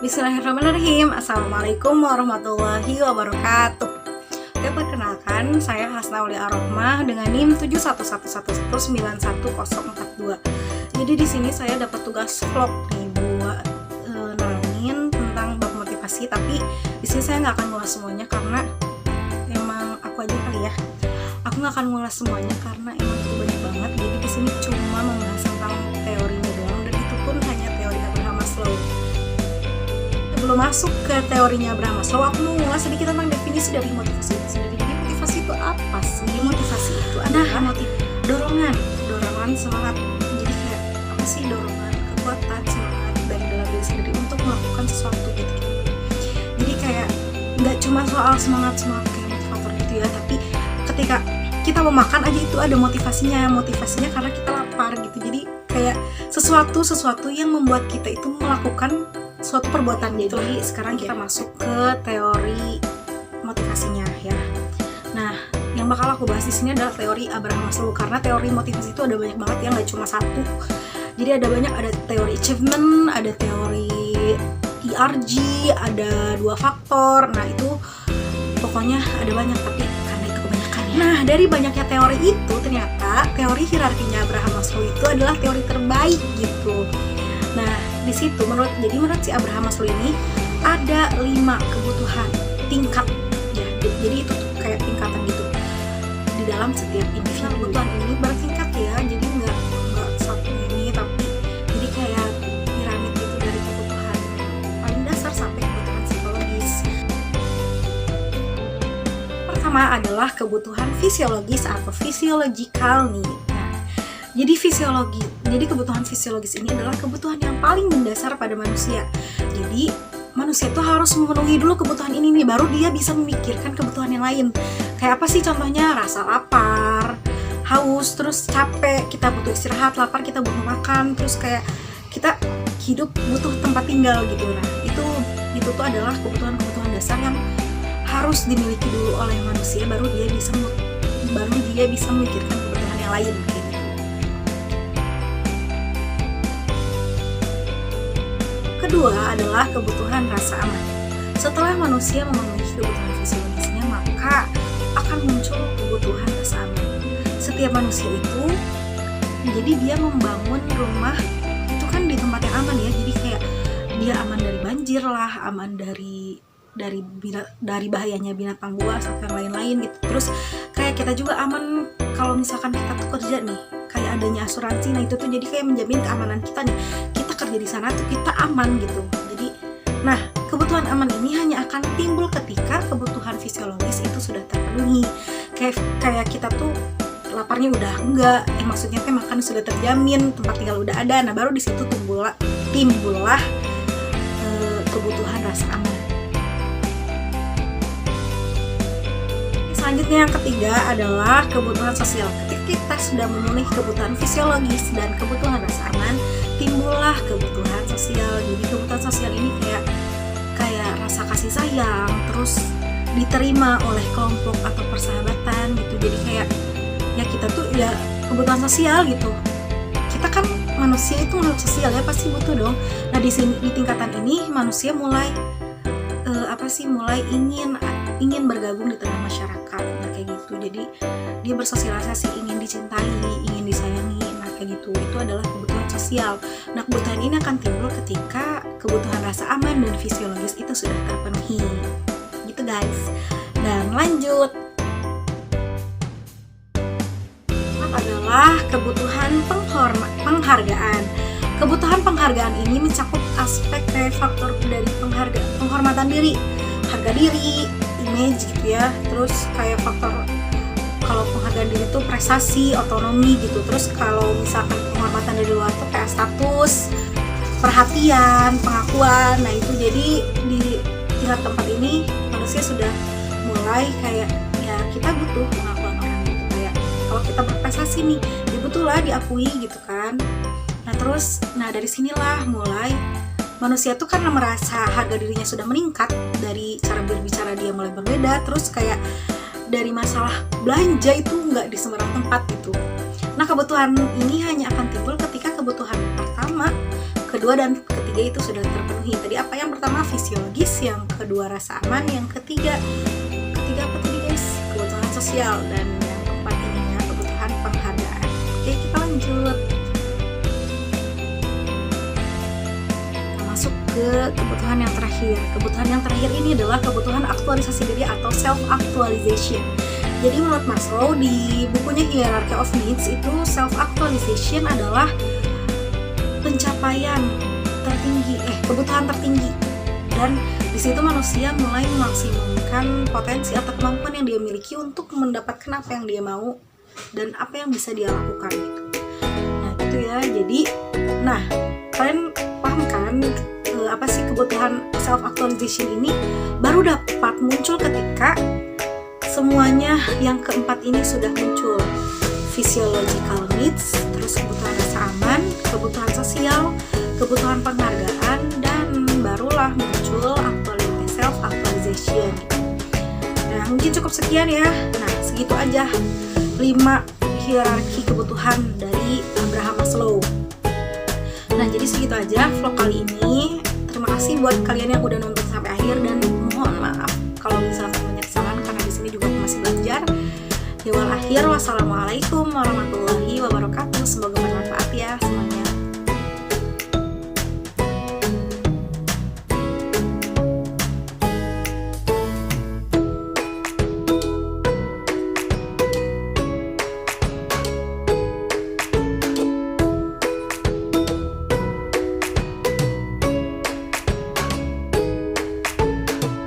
Bismillahirrahmanirrahim. Assalamualaikum warahmatullahi wabarakatuh. Oke, perkenalkan, saya Hasna Aulia Ar-Rahmah dengan NIM 711191042. Jadi di sini saya dapat tugas vlog nih buat nerangin tentang bab motivasi, tapi di sini saya nggak akan ngulas semuanya karena emang aku aja kali ya. Aku nggak akan ngulas semuanya karena emang itu banyak banget. Jadi di sini cuma membahas tentang teorinya doang, dan itu pun hanya teori Abraham Maslow. Sebelum masuk ke teorinya Abraham Maslow, aku mau ngulas sedikit tentang definisi dari motivasi itu sendiri. Jadi motivasi itu apa sih? Motivasi itu adalah dorongan semangat. Jadi kayak apa sih dorongan, kekuatan, semangat dari dalam diri sendiri untuk melakukan sesuatu gitu. Jadi kayak nggak cuma soal semangat kayak motivator gitu ya, tapi ketika kita mau makan aja itu ada motivasinya karena kita lapar gitu. Jadi kayak sesuatu yang membuat kita itu melakukan suatu perbuatan gitu. Jadi sekarang kita masuk ke teori motivasinya ya. Nah, yang bakal aku bahas di sini adalah teori Abraham Maslow, karena teori motivasi itu ada banyak banget ya, nggak cuma satu. Jadi ada banyak, ada teori achievement, ada teori ERG, ada 2 faktor. Nah itu pokoknya ada banyak, tapi karena itu kebanyakan ya. Nah, dari banyaknya teori itu ternyata teori hierarkinya Abraham Maslow itu adalah teori terbaik gitu. Nah, di situ menurut si Abraham Maslow ini ada 5 kebutuhan tingkat ya. Jadi itu tuh kayak tingkatan gitu di dalam setiap individu. Kebutuhan ini bertingkat ya. Jadi nggak satu ini, tapi jadi kayak piramid gitu dari kebutuhan paling dasar sampai kebutuhan psikologis. Pertama adalah kebutuhan fisiologis atau physiological need. Jadi kebutuhan fisiologis ini adalah kebutuhan yang paling mendasar pada manusia. Jadi manusia itu harus memenuhi dulu kebutuhan ini nih, baru dia bisa memikirkan kebutuhan yang lain. Kayak apa sih contohnya? Rasa lapar, haus, terus capek, kita butuh istirahat, lapar kita butuh makan, terus kayak kita hidup butuh tempat tinggal gitu. Nah, itu tuh adalah kebutuhan dasar yang harus dimiliki dulu oleh manusia, baru dia bisa memikirkan kebutuhan yang lain gitu. Kedua adalah kebutuhan rasa aman. Setelah manusia memenuhi kebutuhan fisiologisnya, maka akan muncul kebutuhan rasa aman. Setiap manusia itu, jadi dia membangun rumah itu kan di tempat yang aman ya. Jadi kayak dia aman dari banjir lah, aman dari bahayanya binatang buas atau yang lain-lain gitu. Terus kayak kita juga aman kalau misalkan kita tuh kerja nih, kayak adanya asuransi. Nah itu tuh jadi kayak menjamin keamanan kita nih. Kita kerja di sana tuh kita aman gitu. Jadi, nah kebutuhan aman ini hanya akan timbul ketika kebutuhan fisiologis itu sudah terpenuhi. Kayak kita tuh laparnya udah enggak, maksudnya kayak makan sudah terjamin, tempat tinggal udah ada. Nah baru di situ timbullah kebutuhan rasa aman. Selanjutnya yang ketiga adalah kebutuhan sosial. Ketika kita sudah memenuhi kebutuhan fisiologis dan kebutuhan rasa aman, timbullah kebutuhan sosial. Jadi kebutuhan sosial ini kayak rasa kasih sayang, terus diterima oleh kelompok atau persahabatan gitu. Jadi kayak ya kita tuh ya kebutuhan sosial gitu. Kita kan manusia itu makhluk sosial ya, pasti butuh dong. Nah di tingkatan ini manusia mulai ingin bergabung di tengah masyarakat, nah kayak gitu. Jadi dia bersosialisasi, ingin dicintai, ingin disayangi, nah kayak gitu. Itu adalah kebutuhan sosial. Nah kebutuhan ini akan timbul ketika kebutuhan rasa aman dan fisiologis itu sudah terpenuhi gitu guys. Dan lanjut adalah kebutuhan penghargaan. Kebutuhan penghargaan ini mencakup aspek kayak faktor dari penghormatan diri, harga diri, image gitu ya. Terus kayak faktor kalau penghargaan diri itu prestasi, otonomi gitu. Terus kalau misalkan penghormatan dari luar tuh kayak status, perhatian, pengakuan. Nah itu jadi di tingkat tempat ini manusia sudah mulai kayak ya kita butuh pengakuan orang gitu. Kayak kalau kita berprestasi nih, ya butuh lah diakui gitu kan. Nah dari sinilah mulai manusia tuh karena merasa harga dirinya sudah meningkat, dari cara berbicara dia mulai berbeda, terus kayak dari masalah belanja itu nggak di sembarang tempat gitu. Nah kebutuhan ini hanya akan timbul ketika kebutuhan pertama, kedua kedua dan ketiga itu sudah terpenuhi. Tadi apa yang pertama? Fisiologis, yang kedua rasa aman, yang ketiga apa tadi guys? Kebutuhan sosial, dan yang keempat ini ya, kebutuhan penghargaan. Oke, kita lanjut. Masuk ke kebutuhan yang terakhir. Kebutuhan yang terakhir ini adalah kebutuhan aktualisasi diri atau self actualization. Jadi menurut Maslow di bukunya Hierarchy of Needs itu self actualization adalah pencapaian tertinggi, kebutuhan tertinggi, dan di situ manusia mulai memaksimumkan potensi atau kemampuan yang dia miliki untuk mendapatkan apa yang dia mau dan apa yang bisa dia lakukan gitu. Nah gitu ya. Jadi, nah kalian paham kan apa sih kebutuhan self actualization ini baru dapat muncul ketika semuanya yang keempat ini sudah muncul. Physiological needs, terus kebutuhan rasa aman, kebutuhan sosial, kebutuhan penghargaan, dan barulah muncul self actualization. Nah mungkin cukup sekian ya. Nah segitu aja 5 hierarki kebutuhan dari Abraham Maslow. Nah jadi segitu aja vlog kali ini. Terima kasih buat kalian yang udah nonton sampai akhir, dan mohon maaf kalau misalkan banyak kesalahan karena di sini juga aku masih belajar. Di awal akhir, wassalamualaikum warahmatullahi wabarakatuh. Semoga bermanfaat ya semuanya.